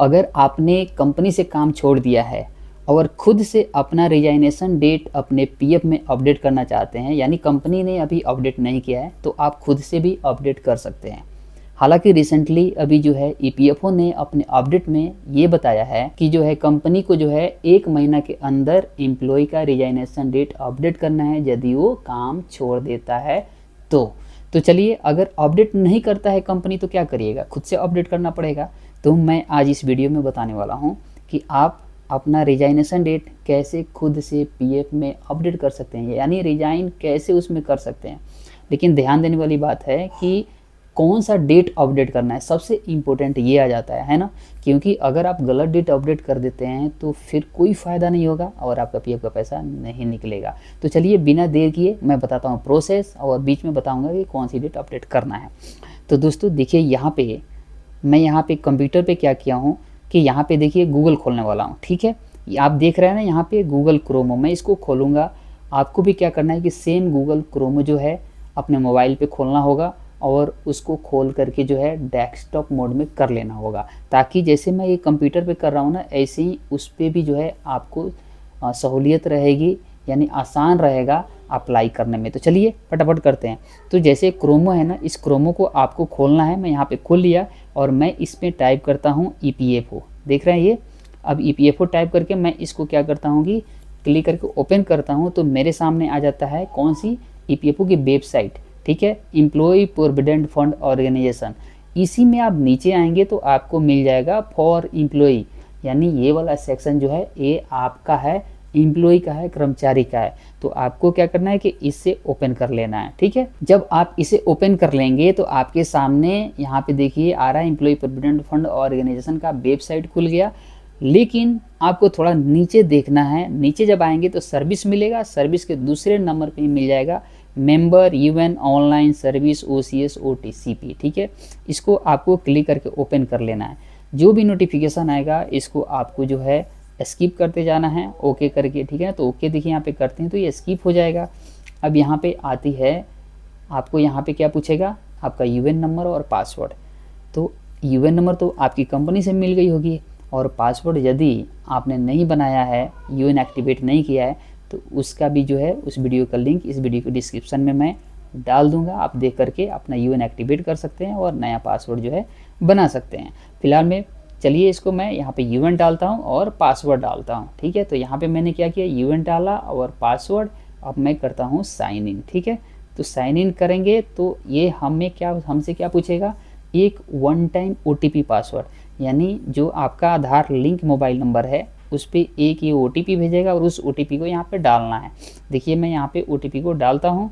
अगर आपने कंपनी से काम छोड़ दिया है और खुद से अपना रिजाइनेशन डेट अपने पीएफ में अपडेट करना चाहते हैं, यानी कंपनी ने अभी अपडेट नहीं किया है, तो आप खुद से भी अपडेट कर सकते हैं। हालांकि रिसेंटली अभी जो है ईपीएफओ ने अपने अपडेट में ये बताया है कि जो है कंपनी को जो है 1 महीना के अंदर एम्प्लॉय का रिजाइनेशन डेट अपडेट करना है यदि वो काम छोड़ देता है तो चलिए, अगर अपडेट नहीं करता है कंपनी तो क्या करिएगा, खुद से अपडेट करना पड़ेगा। तो मैं आज इस वीडियो में बताने वाला हूँ कि आप अपना रिजाइनेशन डेट कैसे खुद से पीएफ में अपडेट कर सकते हैं, यानी रिजाइन कैसे उसमें कर सकते हैं। लेकिन ध्यान देने वाली बात है कि कौन सा डेट अपडेट करना है, सबसे इम्पोर्टेंट ये आ जाता है ना, क्योंकि अगर आप गलत डेट अपडेट कर देते हैं तो फिर कोई फ़ायदा नहीं होगा और आपका पीएफ का पैसा नहीं निकलेगा। तो चलिए बिना देर किए मैं बताता हूँ प्रोसेस, और बीच में बताऊँगा कि कौन सी डेट अपडेट करना है। तो दोस्तों देखिए, मैं यहाँ पे कंप्यूटर पे क्या किया हूँ कि यहाँ पे देखिए गूगल खोलने वाला हूँ, ठीक है। आप देख रहे हैं ना यहाँ पे गूगल क्रोमो, मैं इसको खोलूँगा। आपको भी क्या करना है कि सेम गूगल क्रोमो जो है अपने मोबाइल पे खोलना होगा और उसको खोल करके जो है डेस्कटॉप मोड में कर लेना होगा, ताकि जैसे मैं ये कंप्यूटर पे कर रहा हूँ ना, ऐसे ही उस पर भी जो है आपको सहूलियत रहेगी, यानी आसान रहेगा अप्लाई करने में। तो चलिए फटाफट करते हैं। तो जैसे क्रोमो है ना, इस क्रोमो को आपको खोलना है। मैं यहाँ पे खोल लिया और मैं इसमें टाइप करता हूँ ईपीएफओ, देख रहे हैं ये। अब ईपीएफओ टाइप करके मैं इसको क्या करता हूँ कि क्लिक करके ओपन करता हूँ, तो मेरे सामने आ जाता है कौन सी, ईपीएफओ की वेबसाइट, ठीक है, एम्प्लॉय प्रोविडेंट फंड ऑर्गेनाइजेशन। इसी में आप नीचे आएंगे तो आपको मिल जाएगा फॉर एम्प्लॉय, यानी ये वाला सेक्शन जो है ये आपका है, एम्प्लॉय का है, कर्मचारी का है। तो आपको क्या करना है कि इससे ओपन कर लेना है, ठीक है। जब आप इसे ओपन कर लेंगे तो आपके सामने यहाँ पे देखिए आ रहा है एम्प्लॉय प्रोविडेंट फंड ऑर्गेनाइजेशन का वेबसाइट खुल गया। लेकिन आपको थोड़ा नीचे देखना है। नीचे जब आएंगे तो सर्विस मिलेगा, सर्विस के दूसरे नंबर पे मिल जाएगा member UN online service OCS OTCP, ठीक है। इसको आपको क्लिक करके ओपन कर लेना है। जो भी नोटिफिकेशन आएगा इसको आपको जो है स्किप करते जाना है, ओके करके, ठीक है। तो ओके देखिए यहाँ पे करते हैं तो ये स्किप हो जाएगा। अब यहाँ पे आती है, आपको यहाँ पे क्या पूछेगा, आपका यूएन नंबर और पासवर्ड। तो यूएन नंबर तो आपकी कंपनी से मिल गई होगी, और पासवर्ड यदि आपने नहीं बनाया है, यूएन एक्टिवेट नहीं किया है, तो उसका भी जो है उस वीडियो का लिंक इस वीडियो के डिस्क्रिप्शन में मैं डाल दूंगा। आप देख करके अपना यूएन एक्टिवेट कर सकते हैं और नया पासवर्ड जो है बना सकते हैं। फिलहाल में चलिए इसको मैं यहाँ पे यूएन डालता हूँ और पासवर्ड डालता हूँ, ठीक है। तो यहाँ पे मैंने क्या किया, यूएन डाला और पासवर्ड। अब मैं करता हूँ साइन इन, ठीक है। तो साइन इन करेंगे तो ये हमसे क्या पूछेगा, एक वन टाइम ओटीपी पासवर्ड, यानी जो आपका आधार लिंक मोबाइल नंबर है उस पर एक ये ओटीपी भेजेगा और उस ओटीपी को यहाँ पे डालना है। देखिए मैं यहाँ पे ओटीपी को डालता हूँ।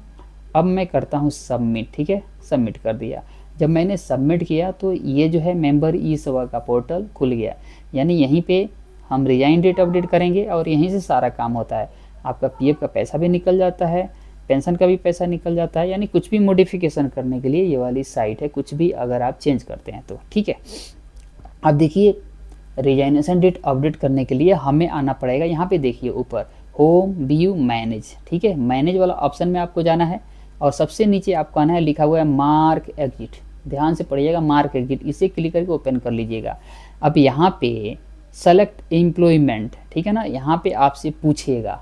अब मैं करता हूँ सबमिट, ठीक है, सबमिट कर दिया। जब मैंने सबमिट किया तो ये जो है मेंबर ई सेवा का पोर्टल खुल गया, यानी यहीं पे हम रिजाइन डेट अपडेट करेंगे और यहीं से सारा काम होता है। आपका पीएफ का पैसा भी निकल जाता है, पेंशन का भी पैसा निकल जाता है, यानी कुछ भी मॉडिफिकेशन करने के लिए ये वाली साइट है, कुछ भी अगर आप चेंज करते हैं तो, ठीक है। अब देखिए रिजाइनेशन डेट अपडेट करने के लिए हमें आना पड़ेगा, यहाँ पे देखिए ऊपर होम व्यू मैनेज, ठीक है, मैनेज वाला ऑप्शन में आपको जाना है और सबसे नीचे आपको आना है, लिखा हुआ है मार्क एग्जिट, ध्यान से पढ़िएगा, मार्क एग्जिट, इसे क्लिक करके ओपन कर लीजिएगा। अब यहाँ पे सेलेक्ट एम्प्लॉयमेंट, ठीक है ना, यहाँ पे आपसे पूछेगा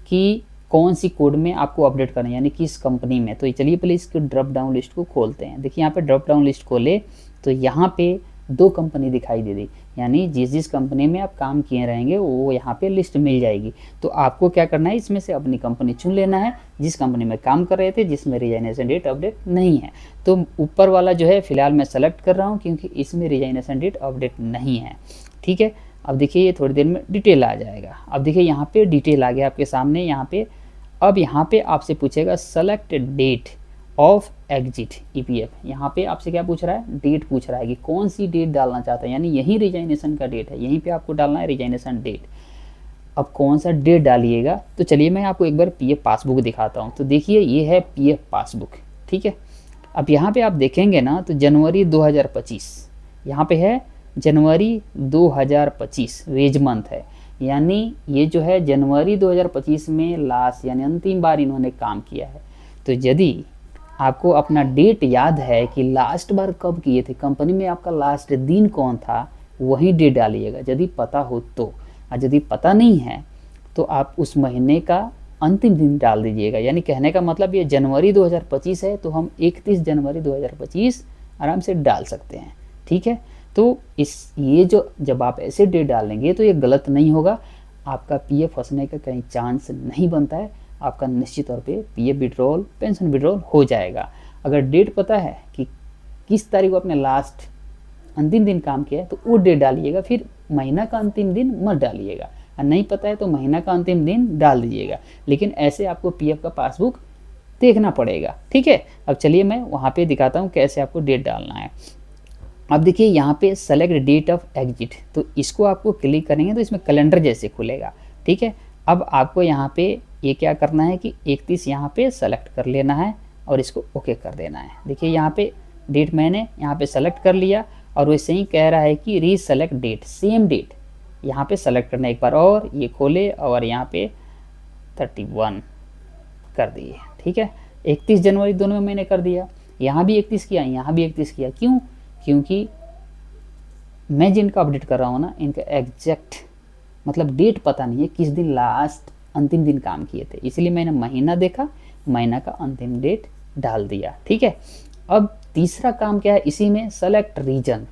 कि कौन सी कोड में आपको अपडेट करना है, यानी किस कंपनी में। तो चलिए पहले इसको ड्रॉप डाउन लिस्ट को खोलते हैं। देखिए यहाँ पे ड्रॉप डाउन लिस्ट खोले तो यहाँ पे 2 कंपनी दिखाई दे दी, यानी जिस जिस कंपनी में आप काम किए रहेंगे वो यहाँ पे लिस्ट मिल जाएगी। तो आपको क्या करना है, इसमें से अपनी कंपनी चुन लेना है जिस कंपनी में काम कर रहे थे, जिसमें रिजाइनेशन डेट अपडेट नहीं है। तो ऊपर वाला जो है फिलहाल मैं सेलेक्ट कर रहा हूँ क्योंकि इसमें रिजाइनेशन डेट अपडेट नहीं है, ठीक है। अब देखिए ये थोड़ी देर में डिटेल आ जाएगा। अब देखिए यहाँ पे डिटेल आ गया आपके सामने यहाँ पे। अब यहाँ पे आपसे पूछेगा select date of exit EPF, यहाँ पे आपसे क्या पूछ रहा है, डेट पूछ रहा है कि कौन सी डेट डालना चाहता है, यानी यही रिजाइनेशन का डेट है, यहीं पे आपको डालना है रिजाइनेशन डेट। अब कौन सा डेट डालिएगा, तो चलिए मैं आपको एक बार पीएफ पासबुक दिखाता हूँ। तो देखिए ये है पीएफ पासबुक, ठीक है। अब यहाँ पे आप देखेंगे ना तो जनवरी 2025 यहाँ पे है, जनवरी 2025 वेज मंथ है, यानी ये जो है जनवरी 2025 में लास्ट यानी अंतिम बार इन्होंने काम किया है। तो यदि आपको अपना डेट याद है कि लास्ट बार कब किए थे, कंपनी में आपका लास्ट दिन कौन था, वही डेट डालिएगा यदि पता हो तो, और यदि पता नहीं है तो आप उस महीने का अंतिम दिन डाल दीजिएगा। यानी कहने का मतलब ये जनवरी 2025 है तो हम 31 जनवरी 2025 आराम से डाल सकते हैं। ठीक है, तो ये जो जब आप ऐसे डेट डालेंगे तो ये गलत नहीं होगा, आपका पीएफ फंसने का कहीं चांस नहीं बनता है, आपका निश्चित तौर पे पीएफ विड्रॉल, पेंशन विड्रॉल हो जाएगा। अगर डेट पता है कि किस तारीख को आपने लास्ट अंतिम दिन काम किया है तो वो डेट डालिएगा, फिर महीना का अंतिम दिन मत डालिएगा, और नहीं पता है तो महीना का अंतिम दिन डाल दीजिएगा, लेकिन ऐसे आपको पीएफ का पासबुक देखना पड़ेगा। ठीक है, अब चलिए मैं वहाँ पे दिखाता हूँ कैसे आपको डेट डालना है। अब देखिए यहाँ पे सेलेक्ट डेट ऑफ एग्जिट, तो इसको आपको क्लिक करेंगे तो इसमें कैलेंडर जैसे खुलेगा। ठीक है, अब आपको यहाँ पे ये क्या करना है कि 31 यहाँ पे सेलेक्ट कर लेना है और इसको ओके कर देना है। देखिए यहाँ पे डेट मैंने यहाँ पे सेलेक्ट कर लिया, और वैसे ही कह रहा है कि रीसेलेक्ट डेट, सेम डेट यहाँ पे सेलेक्ट करना एक बार और, ये खोले और यहाँ पे 31 कर दिए। ठीक है, 31 जनवरी दोनों में मैंने कर दिया, यहाँ भी 31 किया, यहाँ भी 31 किया। क्यों? क्योंकि मैं जिनका अपडेट कर रहा हूँ ना, इनका एग्जैक्ट मतलब डेट पता नहीं है किस दिन लास्ट अंतिम दिन काम किए थे, इसलिए मैंने महीना देखा, महीना का अंतिम डेट डाल दिया। ठीक है, अब तीसरा काम क्या है इसी में, सेलेक्ट रीजन।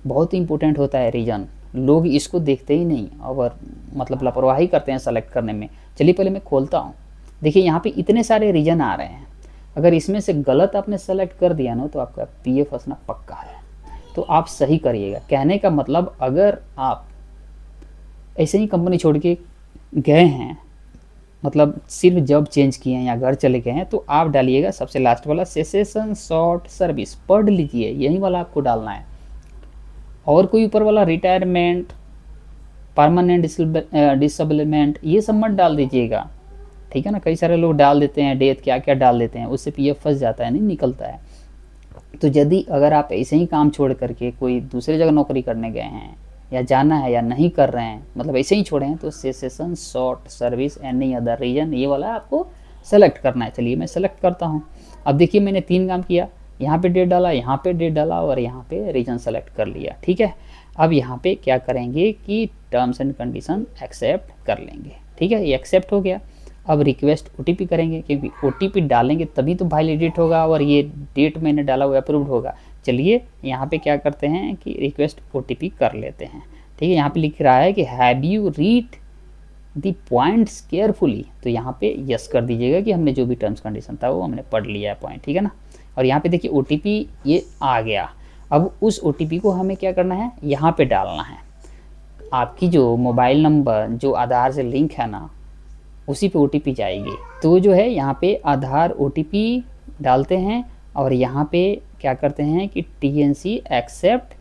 बहुत इंपॉर्टेंट होता है रीजन, लोग इसको देखते ही नहीं और मतलब लापरवाही करते हैं सेलेक्ट करने में। चलिए पहले मैं खोलता हूँ। देखिए यहाँ पे इतने सारे रीजन आ रहे हैं, अगर इसमें से गलत आपने सेलेक्ट कर दिया ना तो आपका पीएफ फंसना पक्का है, तो आप सही करिएगा। कहने का मतलब अगर आप ऐसे ही कंपनी छोड़ के गए हैं, मतलब सिर्फ जॉब चेंज किए हैं या घर चले गए हैं, तो आप डालिएगा सबसे लास्ट वाला सेसेशन शॉर्ट सर्विस, पढ़ लीजिए, यही वाला आपको डालना है। और कोई ऊपर वाला रिटायरमेंट, परमानेंट डिसेबलमेंट, ये सब मत डाल दीजिएगा। ठीक है ना, कई सारे लोग डाल देते हैं डेथ, क्या क्या डाल देते हैं, उससे पीएफ फंस जाता है, नहीं निकलता है। तो यदि अगर आप ऐसे ही काम छोड़ करके कोई दूसरी जगह नौकरी करने गए हैं या जाना है या नहीं कर रहे हैं, मतलब ऐसे ही छोड़े हैं, तो cessation short service any other reason, ये वाला आपको सेलेक्ट करना है। चलिए मैं सेलेक्ट करता हूँ। अब देखिए मैंने 3 काम किया, यहाँ पे डेट डाला, यहाँ पे डेट डाला और यहाँ पे रीजन सेलेक्ट कर लिया। ठीक है, अब यहाँ पे क्या करेंगे कि टर्म्स एंड कंडीशन एक्सेप्ट कर लेंगे। ठीक है, ये एक्सेप्ट हो गया। अब रिक्वेस्ट ओटीपी करेंगे, क्योंकि ओटीपी डालेंगे तभी तो वैलिडेट होगा और ये डेट मैंने डाला हुआ अप्रूव्ड होगा। चलिए यहाँ पे क्या करते हैं कि रिक्वेस्ट ओटीपी कर लेते हैं। ठीक है, यहाँ पे लिख रहा है कि have you read the points carefully, तो यहाँ पे यस कर दीजिएगा कि हमने जो भी टर्म्स कंडीशन था वो हमने पढ़ लिया है पॉइंट। ठीक है ना, और यहाँ पे देखिए ओटीपी ये आ गया। अब उस ओटीपी को हमें क्या करना है, यहाँ पे डालना है। आपकी जो मोबाइल नंबर जो आधार से लिंक है ना, उसी पे ओटीपी जाएगी। तो जो है यहाँ पे आधार ओटीपी डालते हैं और यहाँ पे क्या करते हैं कि टीएनसी एक्सेप्ट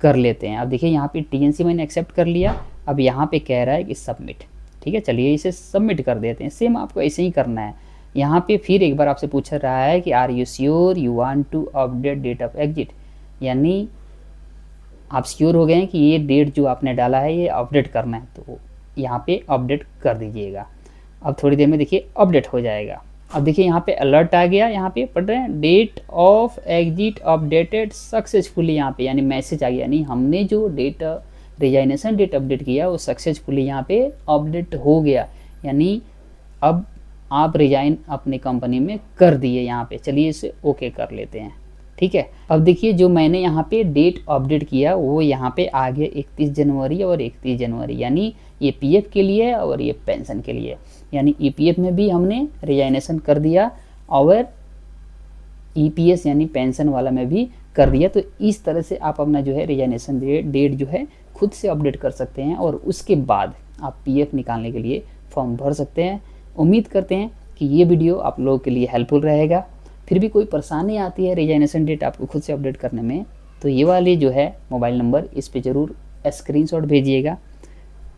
कर लेते हैं। अब देखिए यहाँ पे टीएनसी मैंने एक्सेप्ट कर लिया, अब यहाँ पे कह रहा है कि सबमिट। ठीक है, चलिए इसे सबमिट कर देते हैं। सेम आपको ऐसे ही करना है। यहाँ पे फिर एक बार आपसे पूछ रहा है कि are you sure you want to update date of exit, यानी आप श्योर हो गए हैं कि ये डेट जो आपने डाला है ये अपडेट करना है, तो यहाँ पे अपडेट कर दीजिएगा। अब थोड़ी देर में देखिए अपडेट हो जाएगा। अब देखिए यहाँ पे अलर्ट आ गया, यहाँ पे पढ़ रहे हैं date of exit updated successfully, यहाँ पे यानी मैसेज आ गया, यानी हमने जो डेट रिजाइनेशन डेट अपडेट किया वो सक्सेसफुली यहाँ पे अपडेट हो गया, यानी अब आप रिजाइन अपनी कंपनी में कर दिए यहाँ पे। चलिए इसे ओके कर लेते हैं। ठीक है, अब देखिए जो मैंने यहाँ पे डेट अपडेट किया वो यहाँ पे आ गया 31 जनवरी और 31 जनवरी, यानी ये पीएफ के लिए और ये पेंशन के लिए, यानी ईपीएफ में भी हमने रिजाइनेशन कर दिया और ईपीएस यानी पेंशन वाला में भी कर दिया। तो इस तरह से आप अपना जो है रिजाइनेशन डेट जो है खुद से अपडेट कर सकते हैं और उसके बाद आप पीएफ निकालने के लिए फॉर्म भर सकते हैं। उम्मीद करते हैं कि ये वीडियो आप लोगों के लिए हेल्पफुल रहेगा। फिर भी कोई परेशानी आती है रिजाइनेशन डेट आपको खुद से अपडेट करने में, तो ये वाली जो है मोबाइल नंबर, इस पे ज़रूर स्क्रीनशॉट भेजिएगा।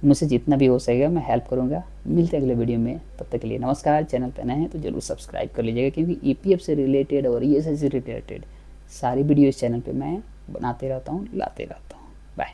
मुझसे जितना भी हो सकेगा मैं हेल्प करूँगा। मिलते हैं अगले वीडियो में, तब तक के लिए नमस्कार। चैनल पर नए हैं तो ज़रूर सब्सक्राइब कर लीजिएगा, क्योंकि ईपीएफ से रिलेटेड और ईएसआई से रिलेटेड सारी वीडियो इस चैनल पर मैं बनाते रहता हूँ, लाते रहता हूँ।